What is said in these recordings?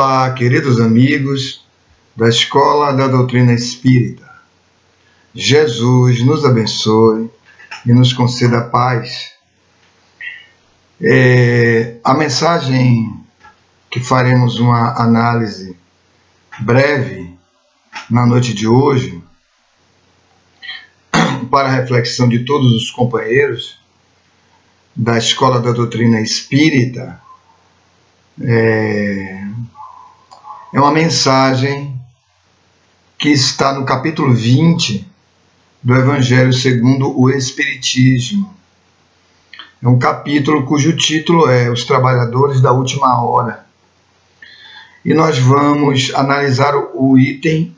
Olá, queridos amigos da Escola da Doutrina Espírita. Jesus nos abençoe e nos conceda paz. A mensagem que faremos uma análise breve na noite de hoje, para a reflexão de todos os companheiros da Escola da Doutrina Espírita, é uma mensagem que está no capítulo 20 do Evangelho segundo o Espiritismo. É um capítulo cujo título é Os Trabalhadores da Última Hora. E nós vamos analisar o item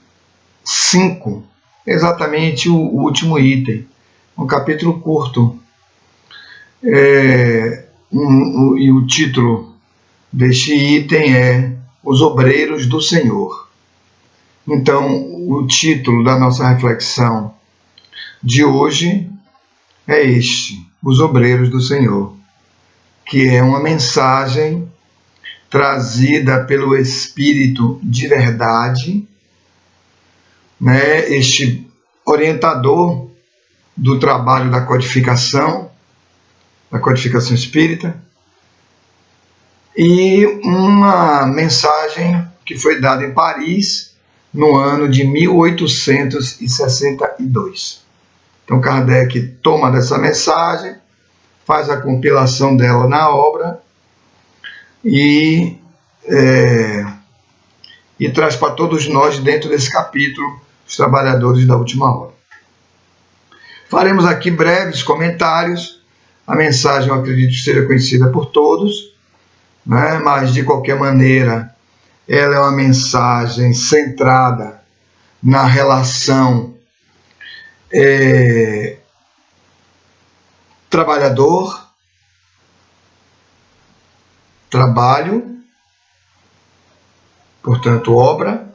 5, exatamente o último item. Um capítulo curto. E o título deste item é Os Obreiros do Senhor. Então, o título da nossa reflexão de hoje é este, Os Obreiros do Senhor, que é uma mensagem trazida pelo Espírito de Verdade, este orientador do trabalho da codificação espírita, e uma mensagem que foi dada em Paris no ano de 1862. Então Kardec toma dessa mensagem, faz a compilação dela na obra e traz para todos nós dentro desse capítulo os trabalhadores da última hora. Faremos aqui breves comentários. A mensagem eu acredito que seja conhecida por todos, mas de qualquer maneira ela é uma mensagem centrada na relação trabalhador, trabalho, portanto obra,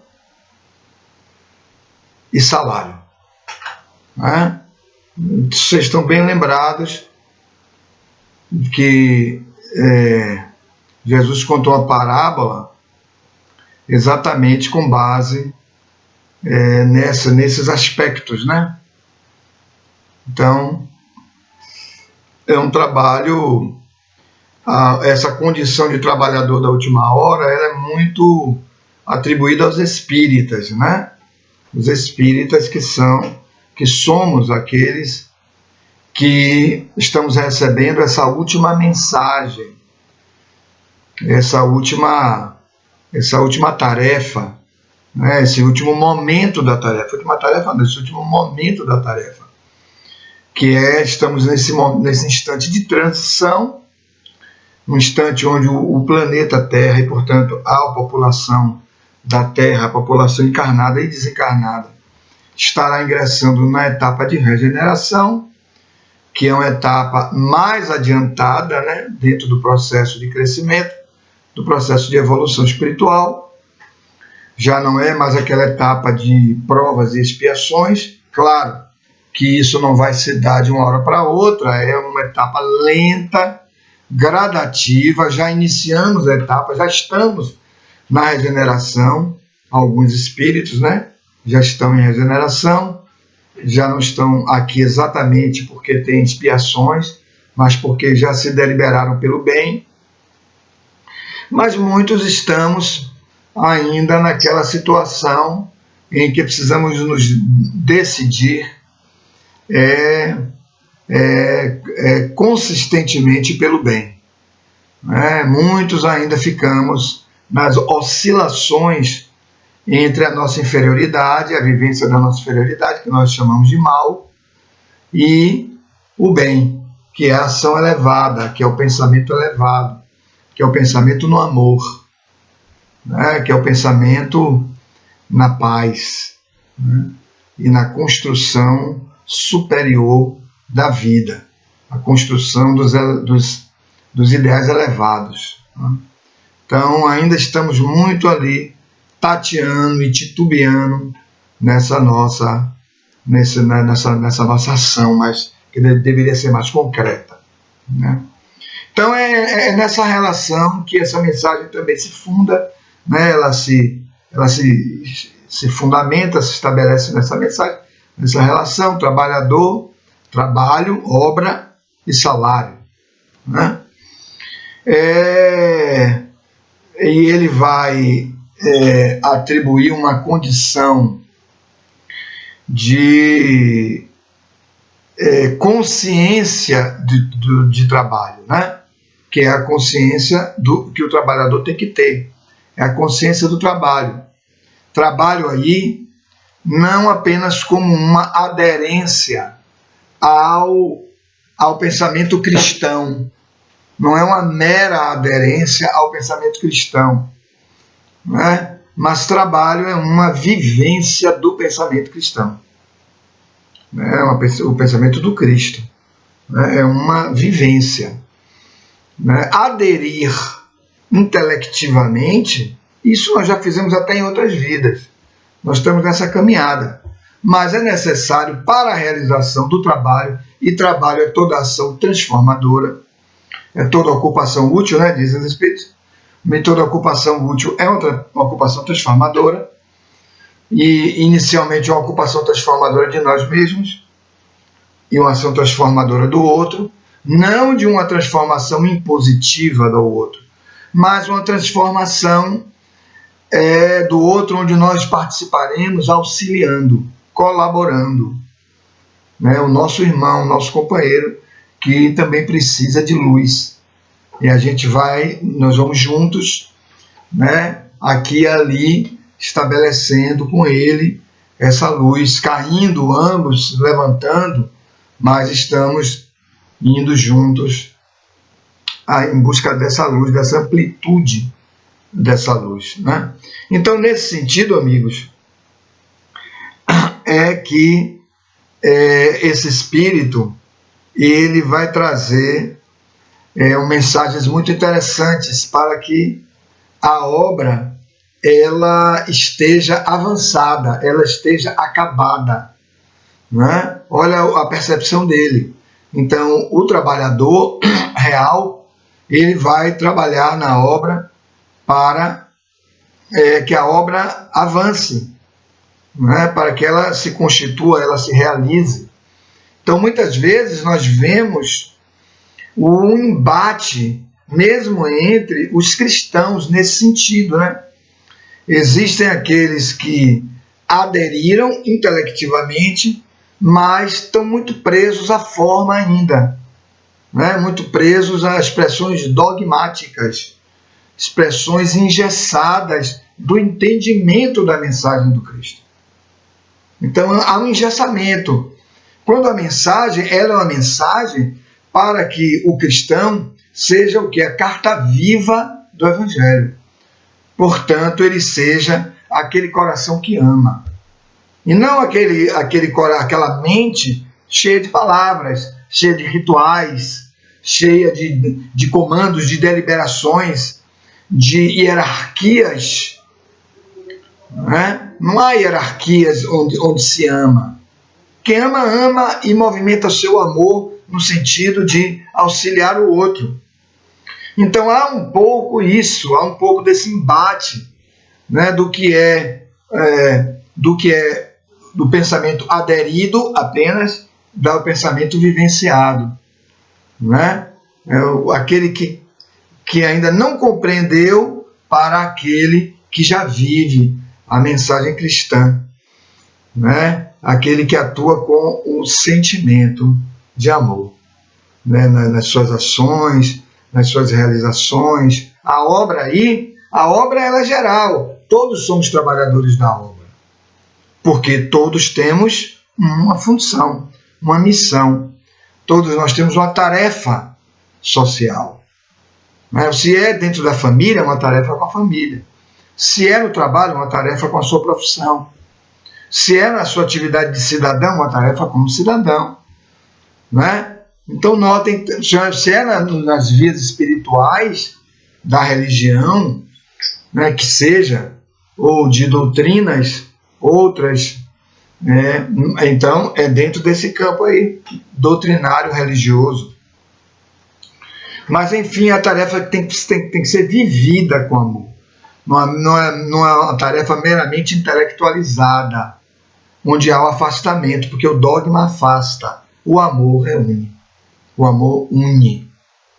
e salário. Vocês estão bem lembrados que Jesus contou a parábola exatamente com base nesses aspectos, Então, é um trabalho, essa condição de trabalhador da última hora, ela é muito atribuída aos espíritas, Os espíritas que somos aqueles que estamos recebendo essa última mensagem, essa última tarefa, esse último momento da tarefa, esse último momento da tarefa, que estamos nesse instante de transição, um instante onde o planeta Terra e, portanto, a população da Terra, a população encarnada e desencarnada, estará ingressando na etapa de regeneração, que é uma etapa mais adiantada, dentro do processo de crescimento, do processo de evolução espiritual. Já não é mais aquela etapa de provas e expiações. Claro que isso não vai se dar de uma hora para outra, é uma etapa lenta, gradativa. Já iniciamos a etapa, já estamos na regeneração. Alguns espíritos, já estão em regeneração, já não estão aqui exatamente porque têm expiações, mas porque já se deliberaram pelo bem. Mas muitos estamos ainda naquela situação em que precisamos nos decidir consistentemente pelo bem. Muitos ainda ficamos nas oscilações entre a nossa inferioridade, a vivência da nossa inferioridade, que nós chamamos de mal, e o bem, que é a ação elevada, que é o pensamento elevado, que é o pensamento no amor, que é o pensamento na paz, e na construção superior da vida, a construção dos ideais elevados. Então, ainda estamos muito ali, tateando e titubeando nessa nossa ação, mas que deveria ser mais concreta. Então, é nessa relação que essa mensagem também se funda né? Ela se fundamenta, se estabelece nessa mensagem, nessa relação trabalhador, trabalho, obra e salário, né? E ele vai atribuir uma condição de consciência de trabalho, né? Que é a consciência que o trabalhador tem que ter, é a consciência do trabalho. Trabalho aí não apenas como uma aderência ao pensamento cristão, não é uma mera aderência ao pensamento cristão, né? Mas trabalho é uma vivência do pensamento cristão, né? O pensamento do Cristo, né? É uma vivência, né? Aderir intelectivamente, isso nós já fizemos até em outras vidas, nós estamos nessa caminhada, mas é necessário para a realização do trabalho, e trabalho é toda ação transformadora, é toda ocupação útil, né, dizem os Espíritos. Toda ocupação útil é uma ocupação transformadora, e inicialmente uma ocupação transformadora de nós mesmos e uma ação transformadora do outro, não de uma transformação impositiva do outro, mas uma transformação do outro onde nós participaremos auxiliando, colaborando, né, o nosso irmão, o nosso companheiro, que também precisa de luz. E nós vamos juntos, né, aqui e ali, estabelecendo com ele essa luz, caindo ambos, levantando, mas estamos indo juntos em busca dessa luz, dessa amplitude dessa luz, né? Então, nesse sentido, amigos, é que esse Espírito, ele vai trazer mensagens muito interessantes para que a obra ela esteja avançada, ela esteja acabada, né? Olha a percepção dele. Então, o trabalhador real, ele vai trabalhar na obra para que a obra avance, né? Para que ela se constitua, ela se realize. Então, muitas vezes nós vemos o embate mesmo entre os cristãos nesse sentido, né? Existem aqueles que aderiram intelectivamente, mas estão muito presos à forma ainda, né? Muito presos a expressões dogmáticas, expressões engessadas do entendimento da mensagem do Cristo. Então há um engessamento. Quando a mensagem, ela é uma mensagem para que o cristão seja o que? A carta viva do Evangelho. Portanto, ele seja aquele coração que ama. E não aquela mente cheia de palavras, cheia de rituais, cheia de comandos, de deliberações, de hierarquias. Não há hierarquias onde se ama. Quem ama, ama e movimenta seu amor no sentido de auxiliar o outro. Então há um pouco isso, há um pouco desse embate, né, do pensamento aderido apenas do pensamento vivenciado, né? Aquele que ainda não compreendeu para aquele que já vive a mensagem cristã, né? Aquele que atua com o sentimento de amor, né? Nas suas ações, nas suas realizações. A obra ela é geral, todos somos trabalhadores da obra, porque todos temos uma função, uma missão, todos nós temos uma tarefa social, né? Se é dentro da família, é uma tarefa com a família, se é no trabalho, é uma tarefa com a sua profissão, se é na sua atividade de cidadão, uma tarefa como cidadão, né? Então notem, se é nas vias espirituais da religião, né, que seja, ou de doutrinas outras, então é dentro desse campo aí, doutrinário religioso. Mas enfim, a tarefa tem que ser vivida com amor. não é uma tarefa meramente intelectualizada, onde há o afastamento, porque o dogma afasta, o amor reúne, o amor une,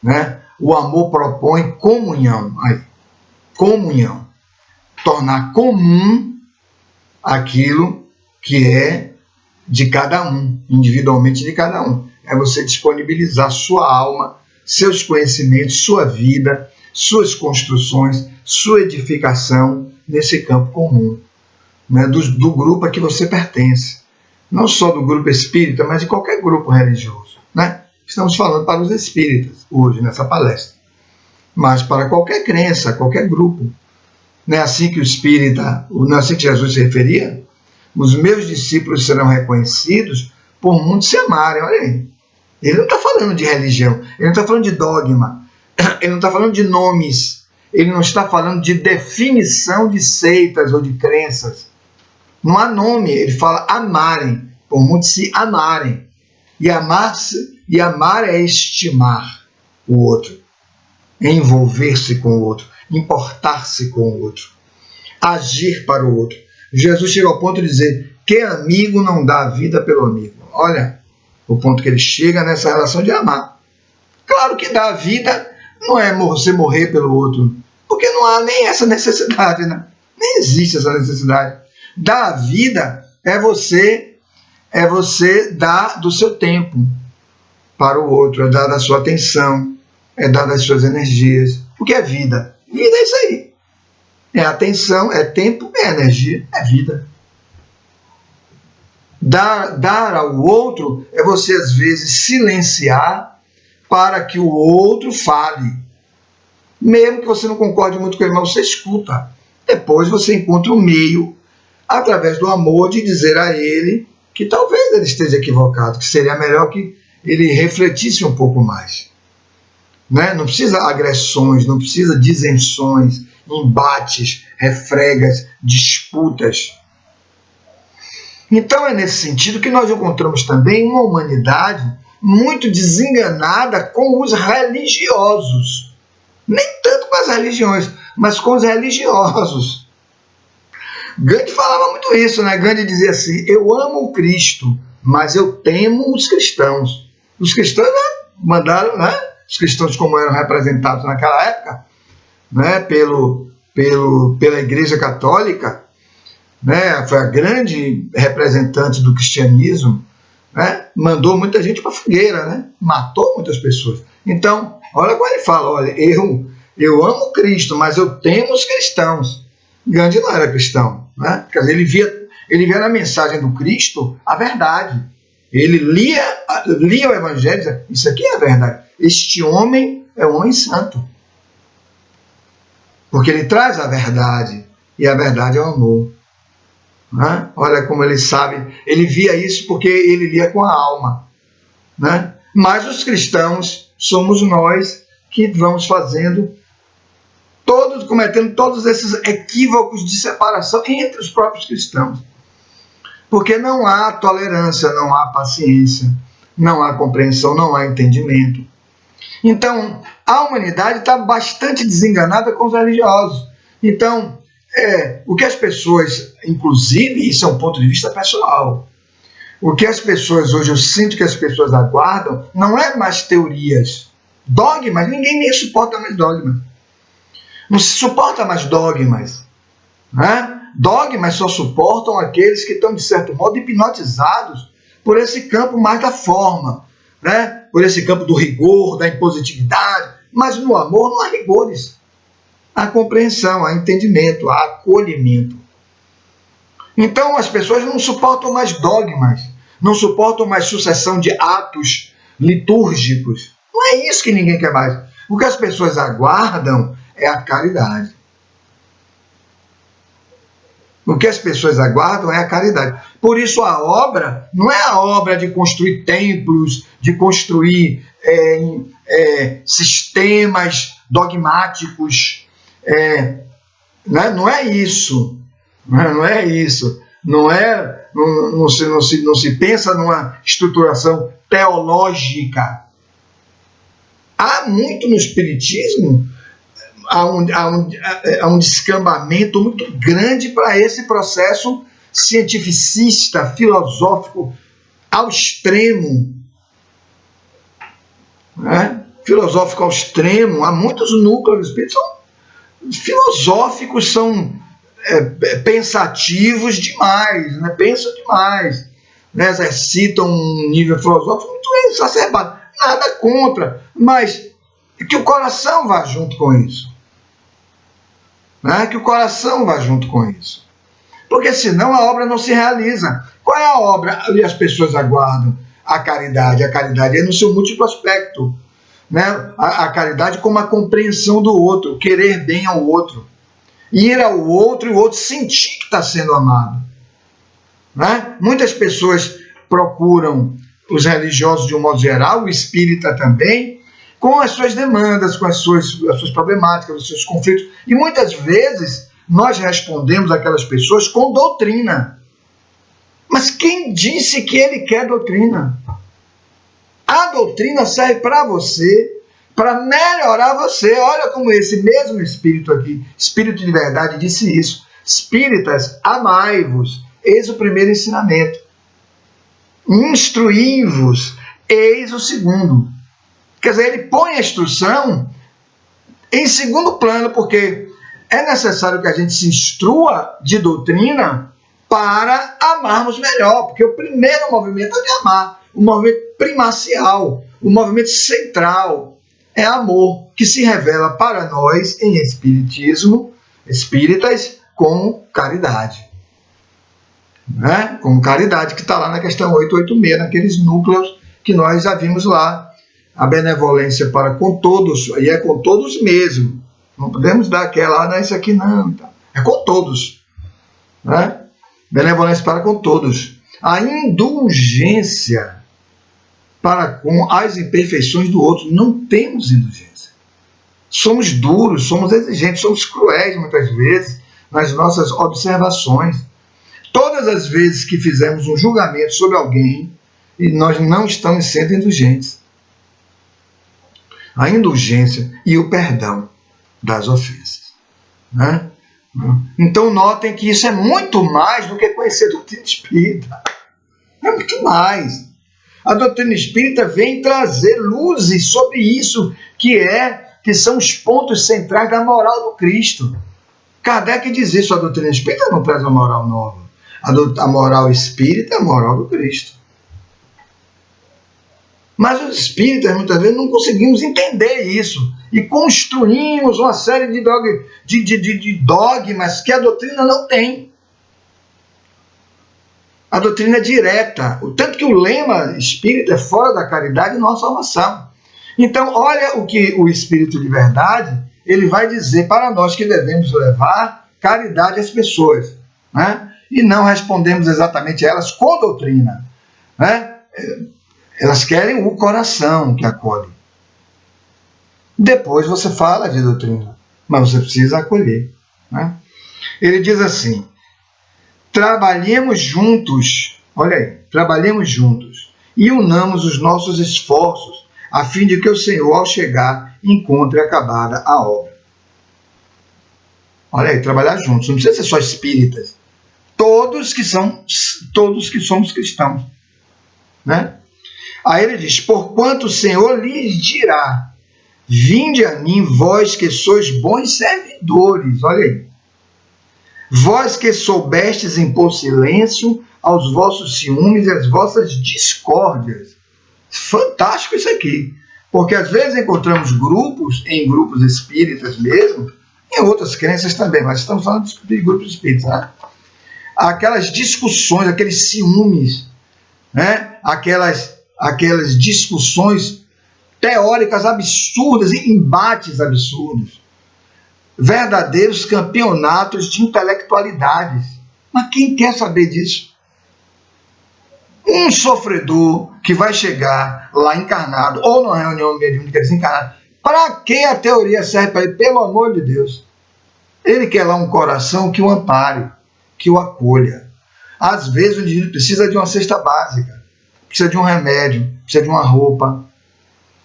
né? O amor propõe comunhão, comunhão, tornar comum aquilo que é de cada um, individualmente de cada um. É você disponibilizar sua alma, seus conhecimentos, sua vida, suas construções, sua edificação nesse campo comum, né, do grupo a que você pertence. Não só do grupo espírita, mas de qualquer grupo religioso, né? Estamos falando para os espíritas hoje, nessa palestra. Mas para qualquer crença, qualquer grupo. Não é assim que o espírita, não é assim que Jesus se referia? Os meus discípulos serão reconhecidos por muitos se amarem. Olha aí. Ele não está falando de religião, ele não está falando de dogma, ele não está falando de nomes, ele não está falando de definição de seitas ou de crenças. Não há nome, ele fala amarem, por muitos se amarem. E amar é estimar o outro, envolver-se com o outro, importar-se com o outro, agir para o outro. Jesus chega ao ponto de dizer que amigo não dá a vida pelo amigo. Olha o ponto que ele chega nessa relação de amar. Claro que dar a vida não é você morrer pelo outro, porque não há nem essa necessidade, né? Nem existe essa necessidade. Dar a vida é você dar do seu tempo para o outro, é dar da sua atenção, é dar das suas energias. O que é vida? Vida é isso aí. É atenção, é tempo, é energia, é vida. Dar ao outro é você, às vezes, silenciar para que o outro fale. Mesmo que você não concorde muito com ele, mas você escuta. Depois você encontra um meio, através do amor, de dizer a ele que talvez ele esteja equivocado, que seria melhor que ele refletisse um pouco mais. Né? Não precisa agressões, não precisa disenções, embates, refregas, disputas. Então é nesse sentido que nós encontramos também uma humanidade muito desenganada com os religiosos. Nem tanto com as religiões, mas com os religiosos. Gandhi falava muito isso, né? Gandhi dizia assim: eu amo o Cristo, mas eu temo os cristãos. Os cristãos, né, mandaram, né? Os cristãos como eram representados naquela época, né, pela Igreja Católica, né, foi a grande representante do cristianismo, né, mandou muita gente para a fogueira, né, matou muitas pessoas. Então, olha como ele fala: olha, eu amo Cristo, mas eu temo os cristãos. Gandhi não era cristão, né? Quer dizer, ele via na mensagem do Cristo a verdade. Ele lia o Evangelho e dizia: isso aqui é a verdade. Este homem é um homem santo. Porque ele traz a verdade, e a verdade é o amor. Né? Olha como ele sabe, ele via isso porque ele lia com a alma. Né? Mas os cristãos somos nós que vamos cometendo todos esses equívocos de separação entre os próprios cristãos. Porque não há tolerância, não há paciência, não há compreensão, não há entendimento. Então, a humanidade está bastante desenganada com os religiosos. Então, o que as pessoas, inclusive, isso é um ponto de vista pessoal, o que as pessoas hoje, eu sinto que as pessoas aguardam, não é mais teorias, dogmas, ninguém nem suporta mais dogmas. Não se suporta mais dogmas. Né? Dogmas só suportam aqueles que estão, de certo modo, hipnotizados por esse campo mais da forma, né? Por esse campo do rigor, da impositividade. Mas no amor não há rigores. Há compreensão, há entendimento, há acolhimento. Então as pessoas não suportam mais dogmas, não suportam mais sucessão de atos litúrgicos. Não é isso que ninguém quer mais. O que as pessoas aguardam é a caridade. O que as pessoas aguardam é a caridade. Por isso a obra não é a obra de construir templos, de construir sistemas dogmáticos. Né? Não é isso. Não é isso. Não se pensa numa estruturação teológica. Há muito no Espiritismo há um descambamento muito grande para esse processo cientificista, filosófico, ao extremo. Né? Filosófico ao extremo. Há muitos núcleos espíritas são filosóficos, são pensativos demais, né? Pensam demais, né? Exercitam um nível filosófico muito exacerbado. Nada contra, mas que o coração vá junto com isso. Né? Que o coração vá junto com isso. Porque senão a obra não se realiza. Qual é a obra? E as pessoas aguardam a caridade. A caridade é no seu múltiplo aspecto. Né? A caridade como a compreensão do outro, querer bem ao outro. Ir ao outro e o outro sentir que está sendo amado. Né? Muitas pessoas procuram os religiosos de um modo geral, o espírita também, com as suas demandas, com as suas problemáticas, os seus conflitos. E muitas vezes nós respondemos aquelas pessoas com doutrina. Mas quem disse que ele quer doutrina? A doutrina serve para você, para melhorar você. Olha como esse mesmo espírito aqui, espírito de verdade, disse isso. Espíritas, amai-vos, eis o primeiro ensinamento. Instruí-vos, eis o segundo. Quer dizer, ele põe a instrução em segundo plano, porque é necessário que a gente se instrua de doutrina para amarmos melhor, porque o primeiro movimento é de amar, o movimento primacial, o movimento central é amor, que se revela para nós em espiritismo, espíritas, com caridade. Né? Com caridade, que está lá na questão 886, naqueles núcleos que nós já vimos lá. A benevolência para com todos, e é com todos mesmo. Não podemos dar aquela, não, isso aqui não. É com todos. Né? Benevolência para com todos. A indulgência para com as imperfeições do outro. Não temos indulgência. Somos duros, somos exigentes, somos cruéis muitas vezes nas nossas observações. Todas as vezes que fizemos um julgamento sobre alguém, e nós não estamos sendo indulgentes. A indulgência e o perdão das ofensas. Né? Então notem que isso é muito mais do que conhecer a doutrina espírita. É muito mais. A doutrina espírita vem trazer luzes sobre isso, que são os pontos centrais da moral do Cristo. Kardec diz isso, a doutrina espírita não traz uma moral nova. A moral espírita é a moral do Cristo. Mas os espíritas, muitas vezes, não conseguimos entender isso. E construímos uma série de dogmas que a doutrina não tem. A doutrina é direta. Tanto que o lema espírita é fora da caridade e não a salvação. Então, olha o que o espírito de verdade, ele vai dizer para nós que devemos levar caridade às pessoas. Né? E não respondemos exatamente a elas com doutrina. Né? Elas querem o coração que acolhe. Depois você fala de doutrina, mas você precisa acolher. Né? Ele diz assim, trabalhemos juntos, olha aí, trabalhemos juntos e unamos os nossos esforços a fim de que o Senhor, ao chegar, encontre acabada a obra. Olha aí, trabalhar juntos, não precisa ser só espíritas. Todos que somos cristãos. Né? Aí ele diz, porquanto o Senhor lhes dirá, vinde a mim, vós que sois bons servidores, olha aí, vós que soubestes impor silêncio aos vossos ciúmes e às vossas discórdias. Fantástico isso aqui, porque às vezes encontramos em grupos espíritas mesmo, em outras crenças também, mas estamos falando de grupos espíritas, né? Aquelas discussões, aqueles ciúmes, né? Aquelas discussões teóricas absurdas e embates absurdos, verdadeiros campeonatos de intelectualidades. Mas quem quer saber disso? Um sofredor que vai chegar lá encarnado, ou numa reunião mediúnica desencarnado, para que a teoria serve para ele? Pelo amor de Deus. Ele quer lá um coração que o ampare, que o acolha. Às vezes o indivíduo precisa de uma cesta básica, precisa de um remédio, precisa de uma roupa.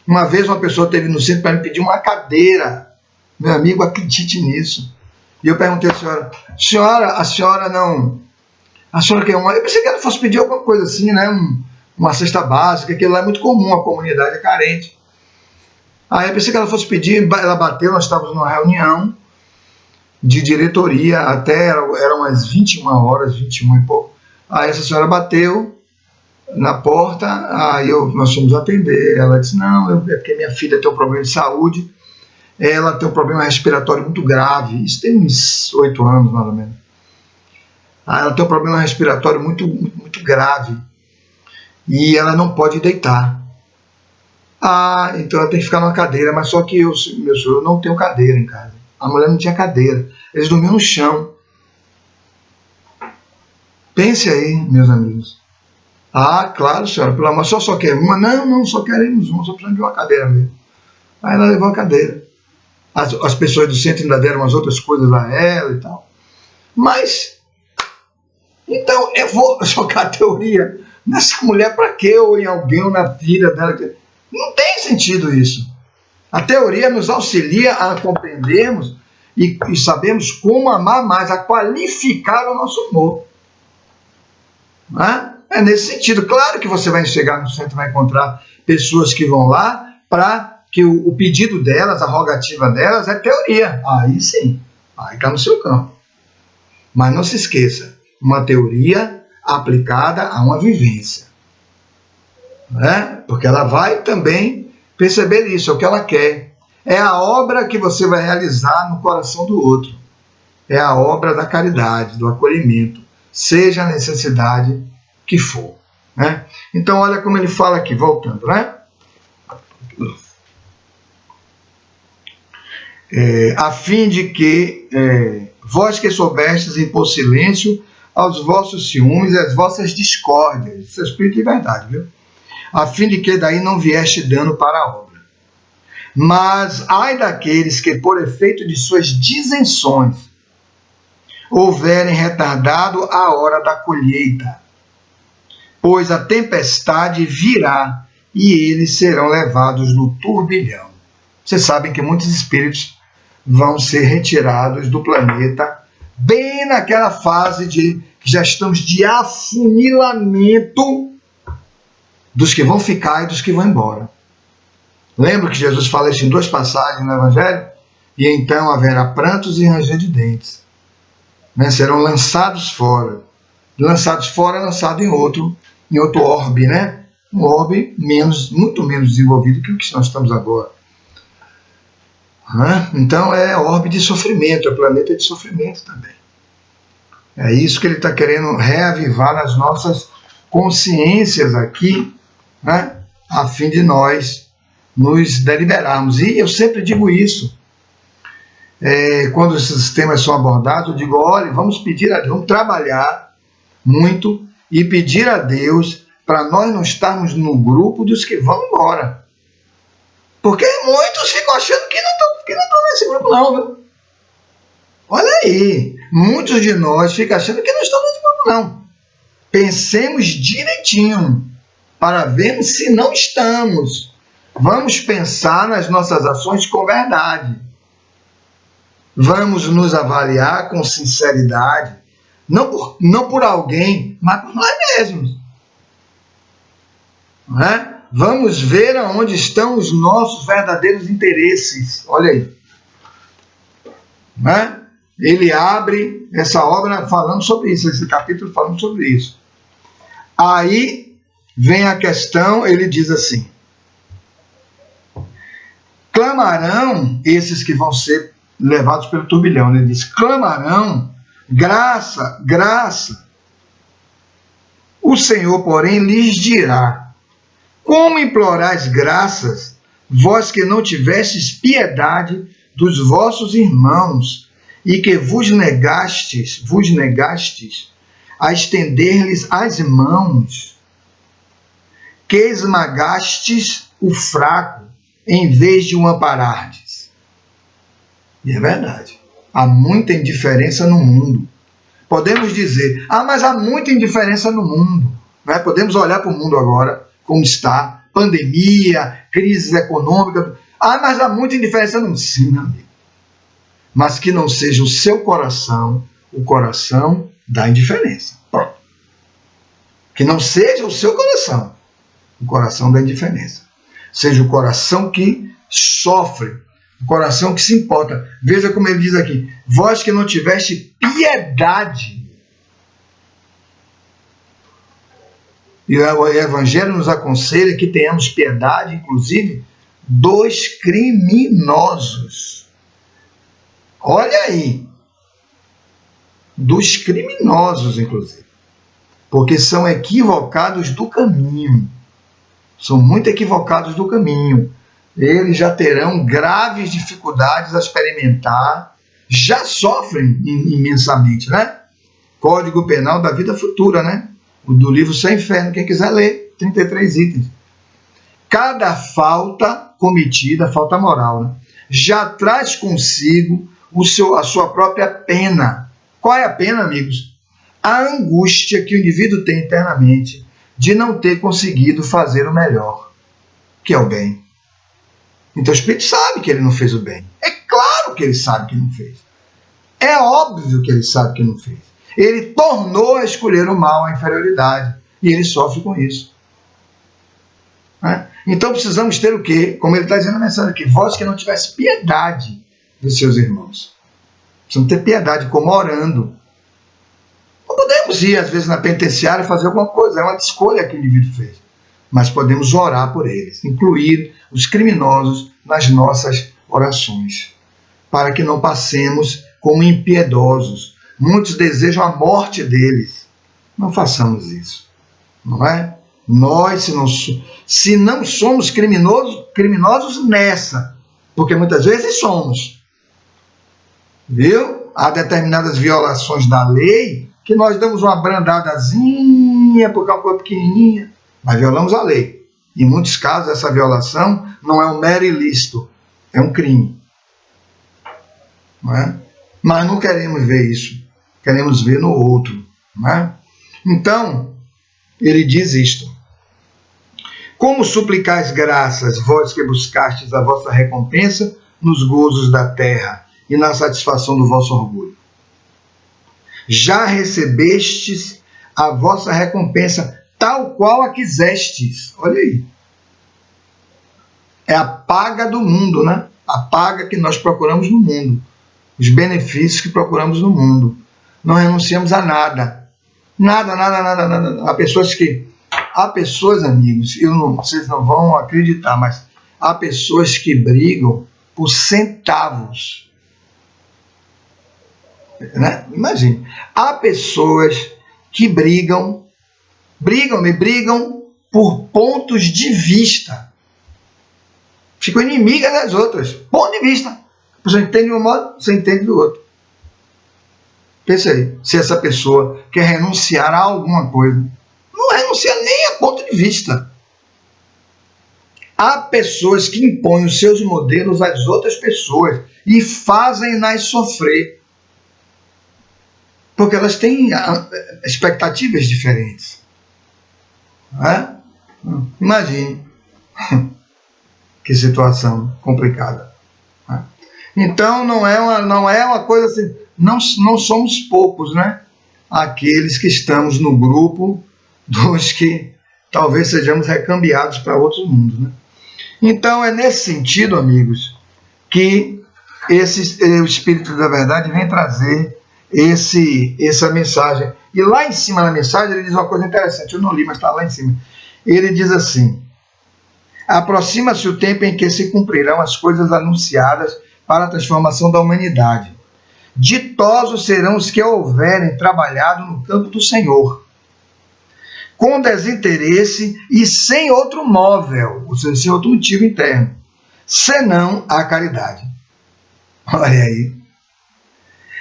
Uma vez uma pessoa esteve no centro para me pedir uma cadeira, Meu amigo, acredite nisso. E eu perguntei à senhora, a senhora não... A senhora quer uma... Eu pensei que ela fosse pedir alguma coisa assim, né? Uma cesta básica, que lá é muito comum, a comunidade é carente. Aí eu pensei que ela fosse pedir, ela bateu, nós estávamos numa reunião de diretoria, até eram umas 21 horas, 21 e pouco. Aí essa senhora bateu na porta, aí nós fomos atender. Ela disse, não, é porque minha filha tem um problema de saúde, ela tem um problema respiratório muito grave, isso tem uns 8 anos, mais ou menos. Ela tem um problema respiratório muito, muito, muito grave, e ela não pode deitar. Então ela tem que ficar numa cadeira, mas só que meu senhor, eu não tenho cadeira em casa. A mulher não tinha cadeira, eles dormiam no chão. Pense aí, meus amigos. Claro, senhora, pelo amor, só quer uma? Não, só queremos uma, só precisamos de uma cadeira mesmo. Aí ela levou a cadeira. As pessoas do centro ainda deram umas outras coisas a ela e tal. Mas, então, eu vou jogar a teoria nessa mulher para quê? Ou em alguém, ou na filha dela. Não tem sentido isso. A teoria nos auxilia a compreendermos e sabermos como amar mais, a qualificar o nosso amor. É nesse sentido. Claro que você vai chegar no centro e vai encontrar pessoas que vão lá para que o pedido delas, a rogativa delas é teoria. Aí sim, aí está no seu campo. Mas não se esqueça, uma teoria aplicada a uma vivência. Porque ela vai também perceber isso, é o que ela quer. É a obra que você vai realizar no coração do outro. É a obra da caridade, do acolhimento, seja a necessidade que for. Então, olha como ele fala aqui, voltando. A fim de que vós que soubestes impor silêncio aos vossos ciúmes e às vossas discórdias. Isso é espírito de verdade, viu? A fim de que daí não vieste dano para a obra. Mas ai daqueles que, por efeito de suas disenções, houverem retardado a hora da colheita, pois a tempestade virá e eles serão levados no turbilhão. Vocês sabem que muitos espíritos vão ser retirados do planeta bem naquela fase que já estamos de afunilamento dos que vão ficar e dos que vão embora. Lembra que Jesus fala isso em 2 passagens no Evangelho? E então haverá prantos e ranger de dentes. Serão lançados fora. Lançados fora, lançado em outro orbe, Um orbe muito menos desenvolvido que o que nós estamos agora. Então é orbe de sofrimento, é planeta de sofrimento também. É isso que ele está querendo reavivar nas nossas consciências aqui, a fim de nós nos deliberarmos. E eu sempre digo isso, quando esses temas são abordados, eu digo, olha, vamos pedir a Deus, vamos trabalhar muito e pedir a Deus para nós não estarmos no grupo dos que vão embora. Porque muitos ficam achando que não estão nesse grupo não, viu? Olha aí, muitos de nós ficam achando que não estão nesse grupo não. Pensemos direitinho para vermos se não estamos. Vamos pensar nas nossas ações com verdade. Vamos nos avaliar com sinceridade, não por alguém, mas por nós mesmos. Vamos ver aonde estão os nossos verdadeiros interesses. Olha aí. Ele abre essa obra falando sobre isso, esse capítulo falando sobre isso. Aí vem a questão, ele diz assim: clamarão esses que vão ser levados pelo turbilhão. Ele diz, clamarão, graça, graça. O Senhor, porém, lhes dirá, como implorais graças, vós que não tivestes piedade dos vossos irmãos, e que vos negastes a estender-lhes as mãos, que esmagastes o fraco, em vez de o amparardes. E é verdade, há muita indiferença no mundo. Podemos dizer, mas há muita indiferença no mundo. Podemos olhar para o mundo agora, como está, pandemia, crise econômica. Mas há muita indiferença no mundo. Sim, meu amigo. mas que não seja o seu coração o coração da indiferença. Pronto. Que não seja o seu coração o coração da indiferença. Seja o coração que sofre, o coração que se importa. Veja como ele diz aqui: vós que não tiveste piedade. E o Evangelho nos aconselha que tenhamos piedade, inclusive, dos criminosos. Olha aí. Dos criminosos, inclusive. Porque são equivocados do caminho. São muito equivocados do caminho. Eles já terão graves dificuldades a experimentar, já sofrem imensamente, né? Código Penal da Vida Futura, né? O do livro Sem Inferno, quem quiser ler, 33 itens. Cada falta cometida, falta moral, né, já traz consigo a sua própria pena. Qual é a pena, amigos? A angústia que o indivíduo tem internamente de não ter conseguido fazer o melhor, que é o bem. Então o Espírito sabe que ele não fez o bem. É claro que ele sabe que não fez. É óbvio que ele sabe que não fez. Ele tornou a escolher o mal, a inferioridade. E ele sofre com isso. Então precisamos ter o quê? Como ele está dizendo na mensagem aqui: vós que não tivesse piedade dos seus irmãos. Precisamos ter piedade, como orando. Não podemos ir, às vezes, na penitenciária e fazer alguma coisa. É uma escolha que o indivíduo fez. Mas podemos orar por eles. Incluir os criminosos nas nossas orações. Para que não passemos como impiedosos. Muitos desejam a morte deles. Não façamos isso. Não é? Nós, se não somos criminosos nessa, porque muitas vezes somos. Viu? Há determinadas violações da lei que nós damos uma brandadazinha porque é uma coisa pequenininha, mas violamos a lei. Em muitos casos, essa violação não é um mero ilícito, é um crime. Não é? Mas não queremos ver isso. Queremos ver no outro. Não é? Então, ele diz isto: como suplicais graças, vós que buscastes a vossa recompensa nos gozos da terra e na satisfação do vosso orgulho? Já recebestes a vossa recompensa, tal qual a quisestes. Olha aí. É a paga do mundo, né? A paga que nós procuramos no mundo. Os benefícios que procuramos no mundo. Não renunciamos a nada. Nada. Há pessoas, amigos, vocês não vão acreditar, mas há pessoas que brigam por centavos. Né? Imagine. Há pessoas que brigam por pontos de vista. Ficam inimigas das outras. Ponto de vista. A pessoa entende de um modo, você entende do outro. Pensa aí, se essa pessoa quer renunciar a alguma coisa, não renuncia nem a ponto de vista. Há pessoas que impõem os seus modelos às outras pessoas e fazem-nas sofrer. Porque elas têm expectativas diferentes. Não é? Imagine que situação complicada. Então não é uma coisa assim. Não somos poucos, né? Aqueles que estamos no grupo dos que talvez sejamos recambiados para outros mundos, né? Então é nesse sentido, amigos, que o Espírito da Verdade vem trazer essa mensagem. E lá em cima na mensagem ele diz uma coisa interessante, eu não li, mas está lá em cima. Ele diz assim: aproxima-se o tempo em que se cumprirão as coisas anunciadas para a transformação da humanidade. Ditosos serão os que houverem trabalhado no campo do Senhor, com desinteresse e sem outro móvel, ou seja, sem outro motivo interno, senão a caridade. Olha aí.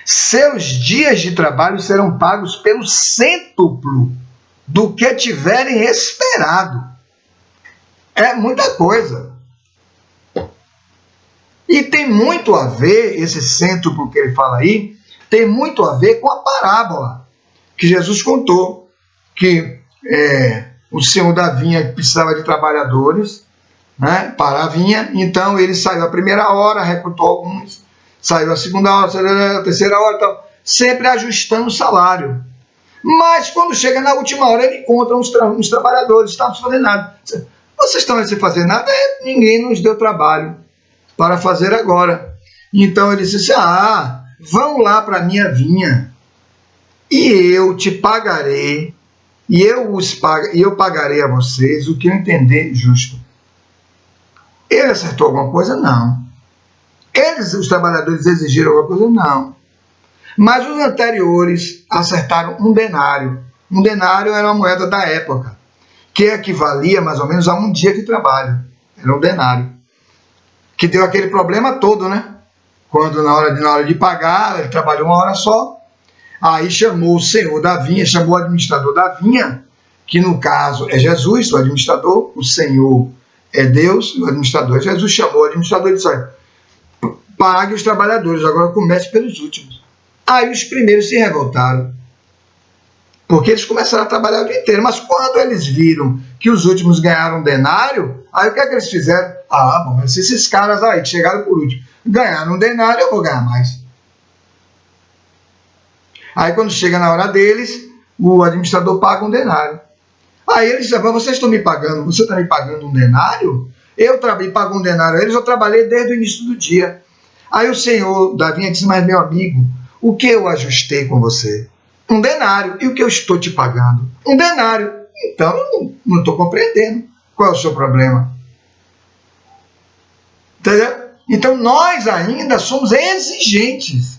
Seus dias de trabalho serão pagos pelo cêntuplo do que tiverem esperado. É muita coisa. E tem muito a ver, esse cêntuplo que ele fala aí, tem muito a ver com a parábola que Jesus contou, que o senhor da vinha precisava de trabalhadores, né, para a vinha, então ele saiu a primeira hora, recrutou alguns, Saiu a segunda hora, saiu a terceira hora, tal, sempre ajustando o salário. Mas quando chega na última hora, ele encontra uns trabalhadores, estavam sem fazer nada. Vocês estão sem fazer nada? Ninguém nos deu trabalho para fazer agora. Então ele disse assim, vão lá para a minha vinha e eu te pagarei, e eu pagarei a vocês o que eu entender justo. Ele acertou alguma coisa? Não. Os trabalhadores, exigiram alguma coisa? Não. Mas os anteriores acertaram um denário. Um denário era uma moeda da época, que equivalia mais ou menos a um dia de trabalho. Era um denário. Que deu aquele problema todo, né? Quando na hora de pagar, ele trabalhou uma hora só. Aí chamou o senhor da vinha, chamou o administrador da vinha, que no caso é Jesus, o administrador, o senhor é Deus, o administrador é Jesus. Chamou o administrador e disse, pague os trabalhadores, agora comece pelos últimos. Aí os primeiros se revoltaram, porque eles começaram a trabalhar o dia inteiro, mas quando eles viram que os últimos ganharam um denário, aí o que é que eles fizeram? Bom, mas esses caras aí que chegaram por último ganharam um denário, eu vou ganhar mais. Aí quando chega na hora deles, o administrador paga um denário. Aí eles dizem, vocês estão me pagando, você está me pagando um denário? Eu pago um denário a eles, eu trabalhei desde o início do dia. Aí o senhor da vinha disse, mas meu amigo, o que eu ajustei com você? Um denário. E o que eu estou te pagando? Um denário. Então eu não estou compreendendo. Qual é o seu problema? Entendeu? Então nós ainda somos exigentes.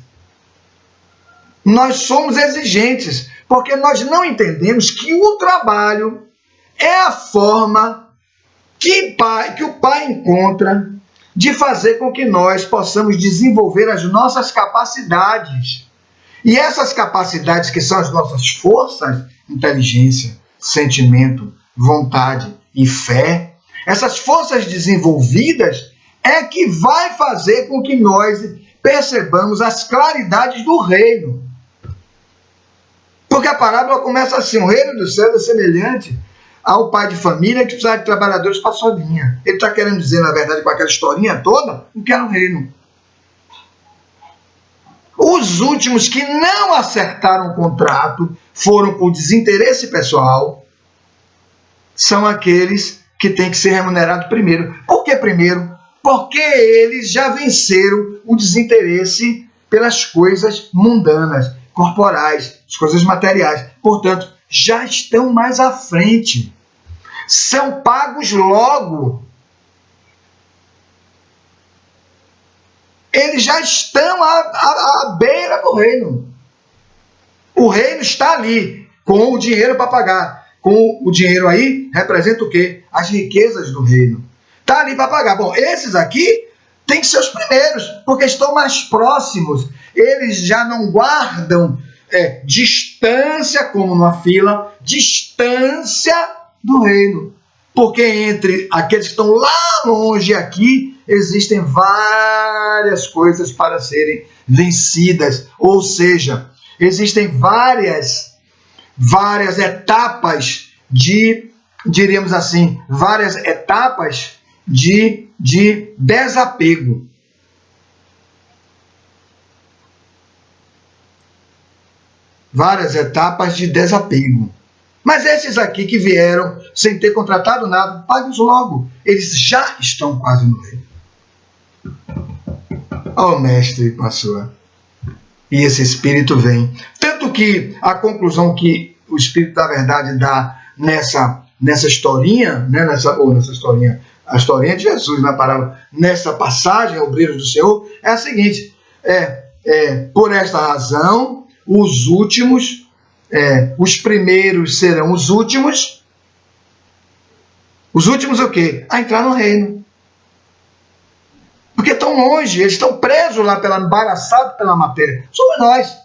Nós somos exigentes, porque nós não entendemos que o trabalho é a forma que o Pai encontra de fazer com que nós possamos desenvolver as nossas capacidades. E essas capacidades que são as nossas forças, inteligência, sentimento, vontade e fé, essas forças desenvolvidas é que vai fazer com que nós percebamos as claridades do reino. Porque a parábola começa assim, o reino dos céus é semelhante ao pai de família que precisa de trabalhadores para sua vinha. Ele está querendo dizer, na verdade, com aquela historinha toda, o que era o reino. Os últimos que não acertaram o contrato, foram por desinteresse pessoal, são aqueles que têm que ser remunerados primeiro. Por que primeiro? Porque eles já venceram o desinteresse pelas coisas mundanas, corporais, as coisas materiais. Portanto, já estão mais à frente. São pagos logo. Eles já estão à beira do reino. O reino está ali, com o dinheiro para pagar. Com o dinheiro aí, representa o quê? As riquezas do reino. Está ali para pagar. Bom, esses aqui têm que ser os primeiros, porque estão mais próximos. Eles já não guardam distância, como numa fila, distância do reino. Porque entre aqueles que estão lá longe e aqui, existem várias coisas para serem vencidas. Ou seja, existem várias etapas diríamos assim, várias etapas de desapego. Várias etapas de desapego. Mas esses aqui que vieram sem ter contratado nada, pague-os logo. Eles já estão quase no reino. Ó, mestre com a sua. E esse Espírito vem. Tanto que a conclusão que o Espírito da Verdade dá nessa historinha, né, a historinha de Jesus na parábola, nessa passagem, Obreiros do Senhor, é a seguinte: por esta razão, os últimos, os primeiros serão os últimos. Os últimos o quê? A entrar no reino. Porque estão longe, eles estão presos lá, embaraçados pela matéria. Somos nós.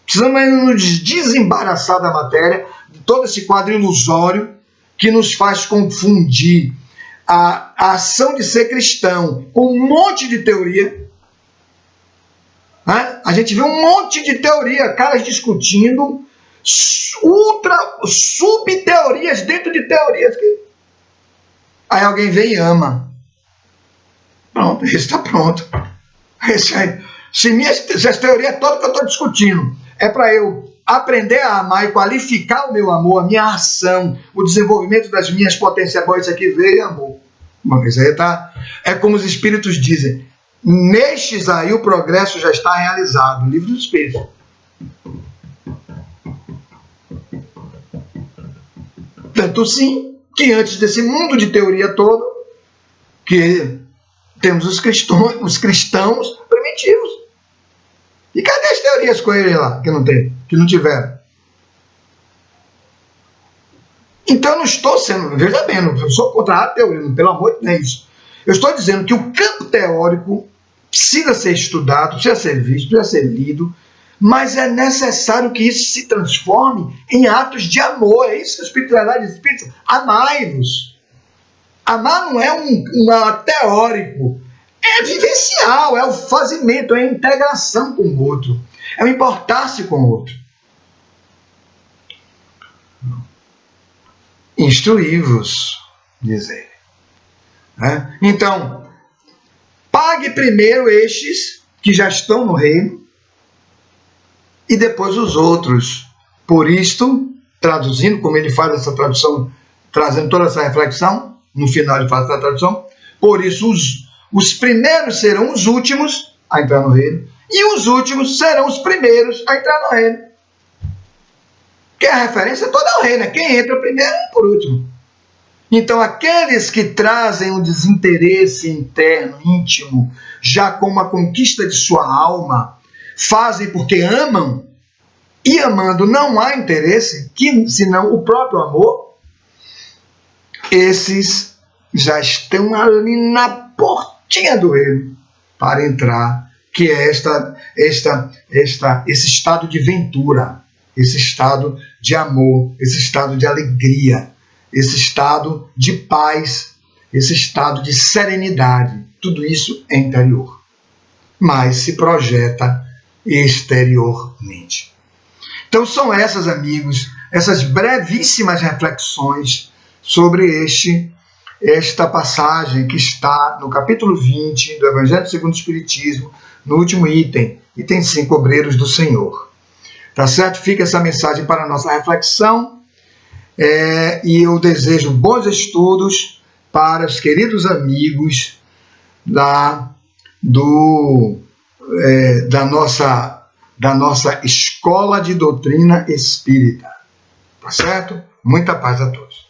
Precisamos nos desembaraçar da matéria, de todo esse quadro ilusório que nos faz confundir a ação de ser cristão com um monte de teoria. A gente vê um monte de teoria, caras discutindo subteorias dentro de teorias. Aí alguém vem e ama. Pronto, esse está pronto. Esse aí, Se as teorias todas que eu estou discutindo é para eu aprender a amar e qualificar o meu amor, a minha ação, o desenvolvimento das minhas potências, bom, isso aqui veio amor. Uma vez aí tá. É como os espíritos dizem, nestes aí o progresso já está realizado. Livro dos Espíritos. Tanto sim, que antes desse mundo de teoria todo, que temos os cristãos primitivos. E cadê as teorias com ele lá, que não tem, que não tiveram? Então eu não estou sendo, veja bem, eu sou contra a teoria, pelo amor de Deus. Eu estou dizendo que o campo teórico precisa ser estudado, precisa ser visto, precisa ser lido, mas é necessário que isso se transforme em atos de amor. É isso que a espiritualidade diz, espírito, amai-vos. Amar não é um teórico, é vivencial, é o fazimento, é a integração com o outro, é o importar-se com o outro. Instruí-vos, diz ele. Então, pague primeiro estes que já estão no reino e depois os outros. Por isto, traduzindo, como ele faz essa tradução, trazendo toda essa reflexão, no final ele faz essa tradução, por isso os primeiros serão os últimos a entrar no reino e os últimos serão os primeiros a entrar no reino. Porque a referência toda ao reino, é quem entra primeiro e por último. Então, aqueles que trazem um desinteresse interno, íntimo, já como a conquista de sua alma, fazem porque amam, e amando não há interesse, senão o próprio amor, esses já estão ali na portinha do reino para entrar, que é esse estado de ventura, esse estado de amor, esse estado de alegria, esse estado de paz, esse estado de serenidade. Tudo isso é interior, mas se projeta exteriormente. Então são essas, amigos, essas brevíssimas reflexões sobre esta passagem que está no capítulo 20 do Evangelho segundo o Espiritismo, no último item 5, Obreiros do Senhor. Tá certo? Fica essa mensagem para a nossa reflexão, e eu desejo bons estudos para os queridos amigos da nossa escola de doutrina espírita. Tá certo? Muita paz a todos.